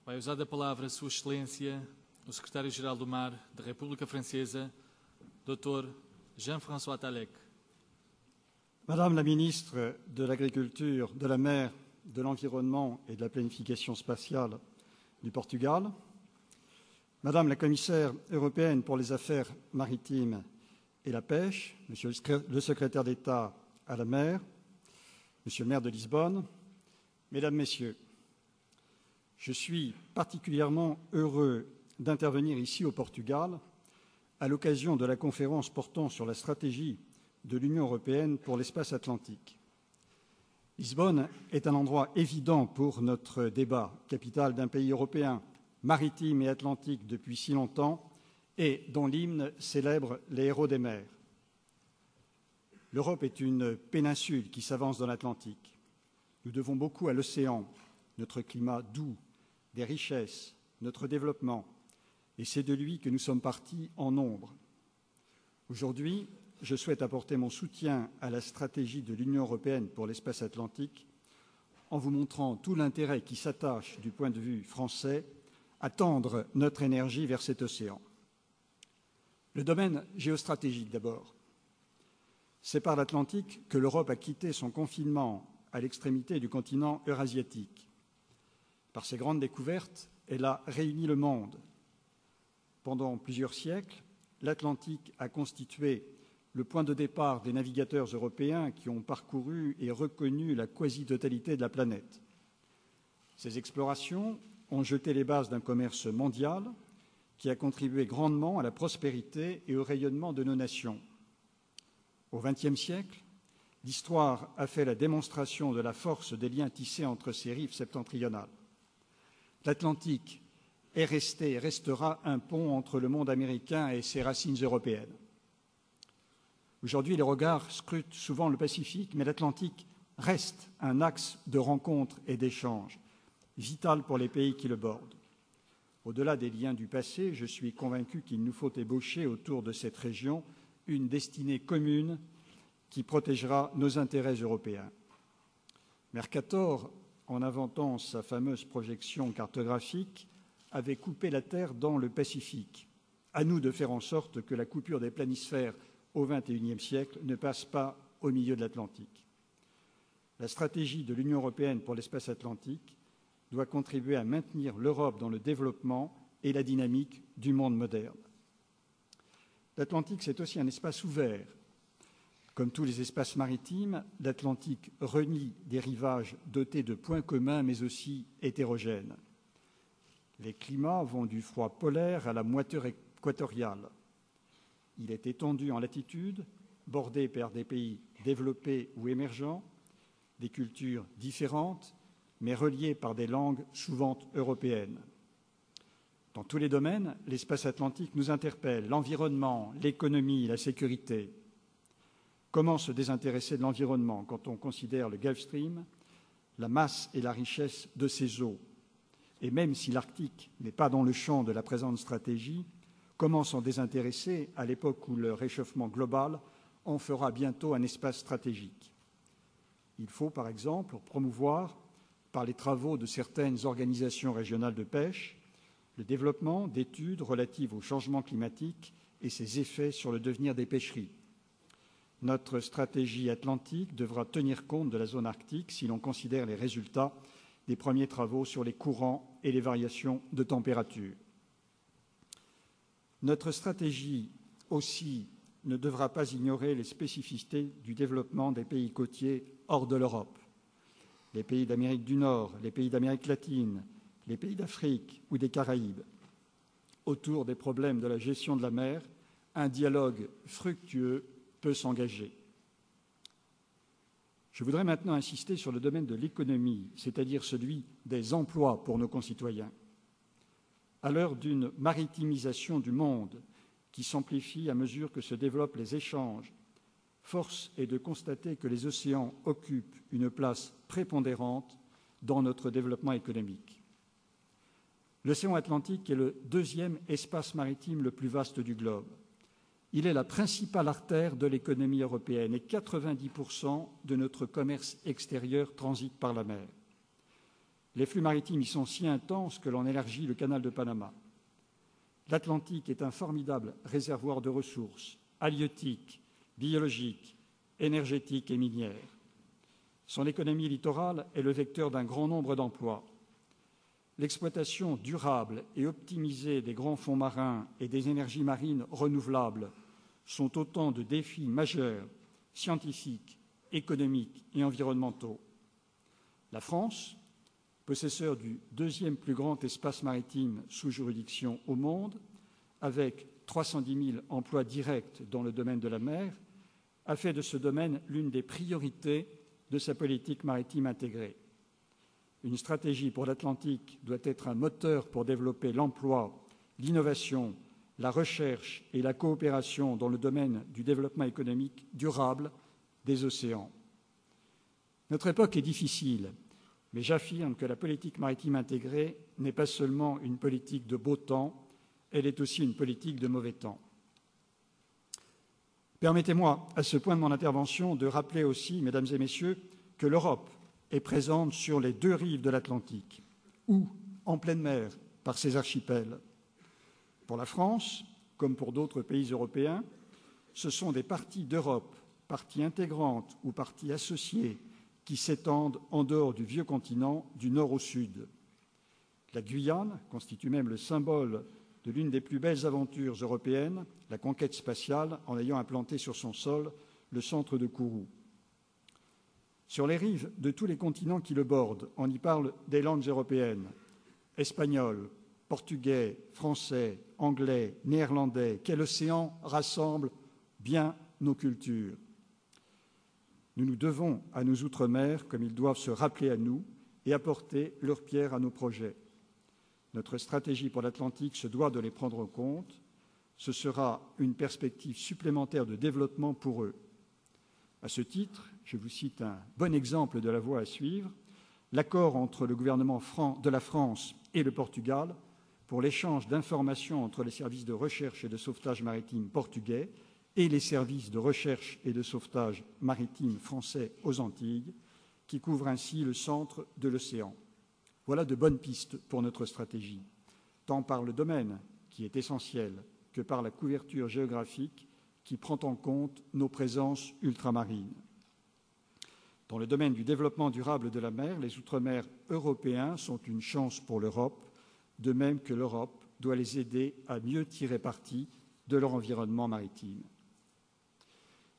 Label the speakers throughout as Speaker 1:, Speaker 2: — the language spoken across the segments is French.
Speaker 1: Vai usar a palavra Sua Excelência, o Secretário-Geral do Mar da República Francesa, Dr. Jean-François Tallec.
Speaker 2: Madame la ministre de l'Agriculture, de la Mer, de l'Environnement et de la Planification spatiale du Portugal, Madame la commissaire européenne pour les affaires maritimes et la pêche, Monsieur le secrétaire d'État à la mer, Monsieur le maire de Lisbonne, Mesdames, Messieurs, je suis particulièrement heureux d'intervenir ici au Portugal à l'occasion de la conférence portant sur la stratégie de l'Union européenne pour l'espace atlantique. Lisbonne est un endroit évident pour notre débat, capitale d'un pays européen, maritime et atlantique depuis si longtemps et dont l'hymne célèbre les héros des mers. L'Europe est une péninsule qui s'avance dans l'Atlantique. Nous devons beaucoup à l'océan, notre climat doux, des richesses, notre développement, et c'est de lui que nous sommes partis en nombre. Aujourd'hui, je souhaite apporter mon soutien à la stratégie de l'Union européenne pour l'espace atlantique en vous montrant tout l'intérêt qui s'attache du point de vue français à tendre notre énergie vers cet océan. Le domaine géostratégique d'abord. C'est par l'Atlantique que l'Europe a quitté son confinement à l'extrémité du continent eurasiatique. Par ses grandes découvertes, elle a réuni le monde. Pendant plusieurs siècles, l'Atlantique a constitué le point de départ des navigateurs européens qui ont parcouru et reconnu la quasi-totalité de la planète. Ces explorations ont jeté les bases d'un commerce mondial qui a contribué grandement à la prospérité et au rayonnement de nos nations. Au XXe siècle, l'histoire a fait la démonstration de la force des liens tissés entre ses rives septentrionales. L'Atlantique est resté et restera un pont entre le monde américain et ses racines européennes. Aujourd'hui, les regards scrutent souvent le Pacifique, mais l'Atlantique reste un axe de rencontres et d'échanges, vital pour les pays qui le bordent. Au-delà des liens du passé, je suis convaincu qu'il nous faut ébaucher autour de cette région une destinée commune qui protégera nos intérêts européens. Mercator, en inventant sa fameuse projection cartographique, avait coupé la Terre dans le Pacifique. À nous de faire en sorte que la coupure des planisphères au XXIe siècle ne passe pas au milieu de l'Atlantique. La stratégie de l'Union européenne pour l'espace atlantique doit contribuer à maintenir l'Europe dans le développement et la dynamique du monde moderne. L'Atlantique, c'est aussi un espace ouvert. Comme tous les espaces maritimes, l'Atlantique renie des rivages dotés de points communs mais aussi hétérogènes. Les climats vont du froid polaire à la moiteur équatoriale. Il est étendu en latitude, bordé par des pays développés ou émergents, des cultures différentes, mais reliés par des langues souvent européennes. Dans tous les domaines, l'espace atlantique nous interpelle, l'environnement, l'économie, la sécurité. Comment se désintéresser de l'environnement quand on considère le Gulf Stream, la masse et la richesse de ses eaux? Et même si l'Arctique n'est pas dans le champ de la présente stratégie, comment s'en désintéresser à l'époque où le réchauffement global en fera bientôt un espace stratégique? Il faut, par exemple, promouvoir, par les travaux de certaines organisations régionales de pêche, le développement d'études relatives au changement climatique et ses effets sur le devenir des pêcheries. Notre stratégie atlantique devra tenir compte de la zone arctique si l'on considère les résultats des premiers travaux sur les courants et les variations de température. Notre stratégie aussi ne devra pas ignorer les spécificités du développement des pays côtiers hors de l'Europe. Les pays d'Amérique du Nord, les pays d'Amérique latine, les pays d'Afrique ou des Caraïbes. Autour des problèmes de la gestion de la mer, un dialogue fructueux peut s'engager. Je voudrais maintenant insister sur le domaine de l'économie, c'est-à-dire celui des emplois pour nos concitoyens. À l'heure d'une maritimisation du monde qui s'amplifie à mesure que se développent les échanges, force est de constater que les océans occupent une place prépondérante dans notre développement économique. L'océan Atlantique est le deuxième espace maritime le plus vaste du globe. Il est la principale artère de l'économie européenne et 90% de notre commerce extérieur transite par la mer. Les flux maritimes y sont si intenses que l'on élargit le canal de Panama. L'Atlantique est un formidable réservoir de ressources halieutiques, biologiques, énergétiques et minières. Son économie littorale est le vecteur d'un grand nombre d'emplois. L'exploitation durable et optimisée des grands fonds marins et des énergies marines renouvelables sont autant de défis majeurs, scientifiques, économiques et environnementaux. La France, possesseur du deuxième plus grand espace maritime sous juridiction au monde, avec 310 000 emplois directs dans le domaine de la mer, a fait de ce domaine l'une des priorités de sa politique maritime intégrée. Une stratégie pour l'Atlantique doit être un moteur pour développer l'emploi, l'innovation, la recherche et la coopération dans le domaine du développement économique durable des océans. Notre époque est difficile, mais j'affirme que la politique maritime intégrée n'est pas seulement une politique de beau temps, elle est aussi une politique de mauvais temps. Permettez-moi, à ce point de mon intervention, de rappeler aussi, mesdames et messieurs, que l'Europe est présente sur les deux rives de l'Atlantique, ou en pleine mer par ses archipels. Pour la France, comme pour d'autres pays européens, ce sont des parties d'Europe, parties intégrantes ou parties associées, qui s'étendent en dehors du vieux continent, du nord au sud. La Guyane constitue même le symbole de l'une des plus belles aventures européennes, la conquête spatiale, en ayant implanté sur son sol le centre de Kourou. Sur les rives de tous les continents qui le bordent, on y parle des langues européennes, espagnol, portugais, français, anglais, néerlandais. Quel océan rassemble bien nos cultures. Nous nous devons à nos outre-mer comme ils doivent se rappeler à nous et apporter leur pierre à nos projets. Notre stratégie pour l'Atlantique se doit de les prendre en compte. Ce sera une perspective supplémentaire de développement pour eux. À ce titre, je vous cite un bon exemple de la voie à suivre, l'accord entre le gouvernement de la France et le Portugal pour l'échange d'informations entre les services de recherche et de sauvetage maritime portugais et les services de recherche et de sauvetage maritime français aux Antilles, qui couvre ainsi le centre de l'océan. Voilà de bonnes pistes pour notre stratégie, tant par le domaine, qui est essentiel, que par la couverture géographique qui prend en compte nos présences ultramarines. Dans le domaine du développement durable de la mer, les outre-mer européens sont une chance pour l'Europe, de même que l'Europe doit les aider à mieux tirer parti de leur environnement maritime.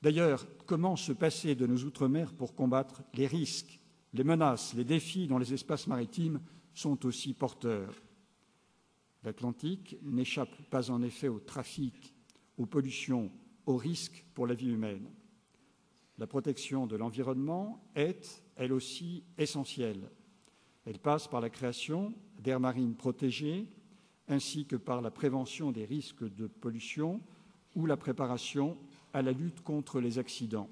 Speaker 2: D'ailleurs, comment se passer de nos outre-mer pour combattre les risques, les menaces, les défis dont les espaces maritimes sont aussi porteurs? L'Atlantique n'échappe pas en effet au trafic, aux pollutions, aux risques pour la vie humaine. La protection de l'environnement est, elle aussi, essentielle. Elle passe par la création d'aires marines protégées, ainsi que par la prévention des risques de pollution ou la préparation à la lutte contre les accidents.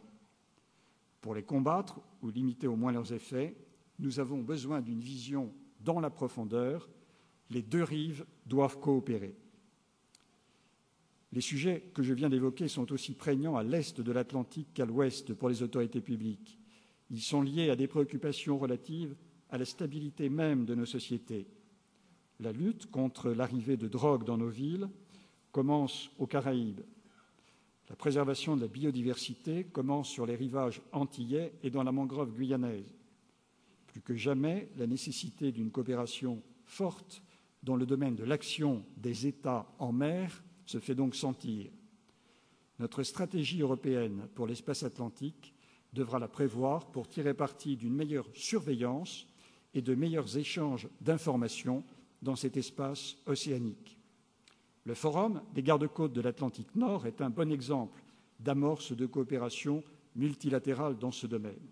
Speaker 2: Pour les combattre ou limiter au moins leurs effets, nous avons besoin d'une vision dans la profondeur. Les deux rives doivent coopérer. Les sujets que je viens d'évoquer sont aussi prégnants à l'est de l'Atlantique qu'à l'ouest pour les autorités publiques. Ils sont liés à des préoccupations relatives à la stabilité même de nos sociétés. La lutte contre l'arrivée de drogue dans nos villes commence aux Caraïbes. La préservation de la biodiversité commence sur les rivages antillais et dans la mangrove guyanaise. Plus que jamais, la nécessité d'une coopération forte dans le domaine de l'action des États en mer se fait donc sentir. Notre stratégie européenne pour l'espace atlantique devra la prévoir pour tirer parti d'une meilleure surveillance et de meilleurs échanges d'informations dans cet espace océanique. Le Forum des gardes-côtes de l'Atlantique Nord est un bon exemple d'amorce de coopération multilatérale dans ce domaine.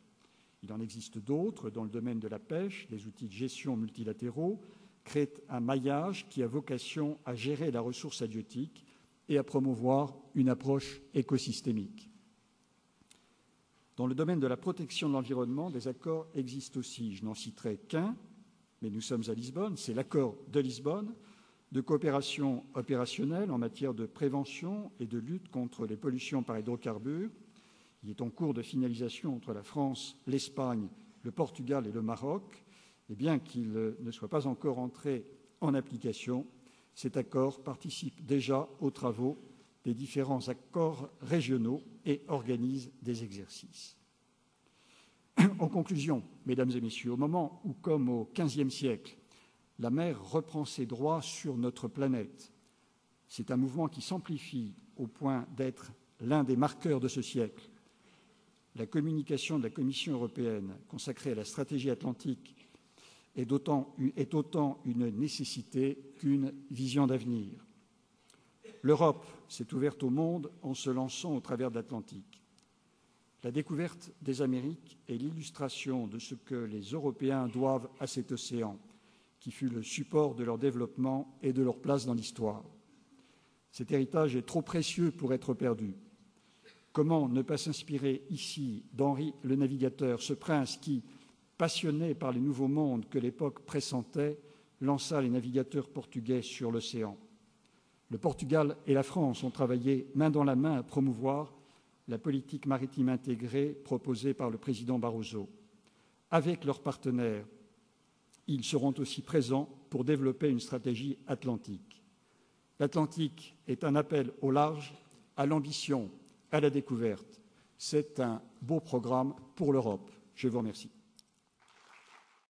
Speaker 2: Il en existe d'autres dans le domaine de la pêche. Les outils de gestion multilatéraux créent un maillage qui a vocation à gérer la ressource halieutique et à promouvoir une approche écosystémique. Dans le domaine de la protection de l'environnement, des accords existent aussi. Je n'en citerai qu'un, mais nous sommes à Lisbonne, c'est l'accord de Lisbonne, de coopération opérationnelle en matière de prévention et de lutte contre les pollutions par hydrocarbures. Il est en cours de finalisation entre la France, l'Espagne, le Portugal et le Maroc. Et bien qu'il ne soit pas encore entré en application, cet accord participe déjà aux travaux des différents accords régionaux et organise des exercices. En conclusion, mesdames et messieurs, au moment où, comme au XVe siècle, la mer reprend ses droits sur notre planète, c'est un mouvement qui s'amplifie au point d'être l'un des marqueurs de ce siècle. La communication de la Commission européenne consacrée à la stratégie atlantique est autant une nécessité qu'une vision d'avenir. L'Europe s'est ouverte au monde en se lançant au travers de l'Atlantique. La découverte des Amériques est l'illustration de ce que les Européens doivent à cet océan, qui fut le support de leur développement et de leur place dans l'histoire. Cet héritage est trop précieux pour être perdu. Comment ne pas s'inspirer ici d'Henri le Navigateur, ce prince qui, passionné par les nouveaux mondes que l'époque pressentait, lança les navigateurs portugais sur l'océan. Le Portugal et la France ont travaillé main dans la main à promouvoir la politique maritime intégrée proposée par le président Barroso. Avec leurs partenaires, ils seront aussi présents pour développer une stratégie atlantique. L'Atlantique est un appel au large, à l'ambition, à la découverte. C'est un beau programme pour l'Europe. Je vous remercie.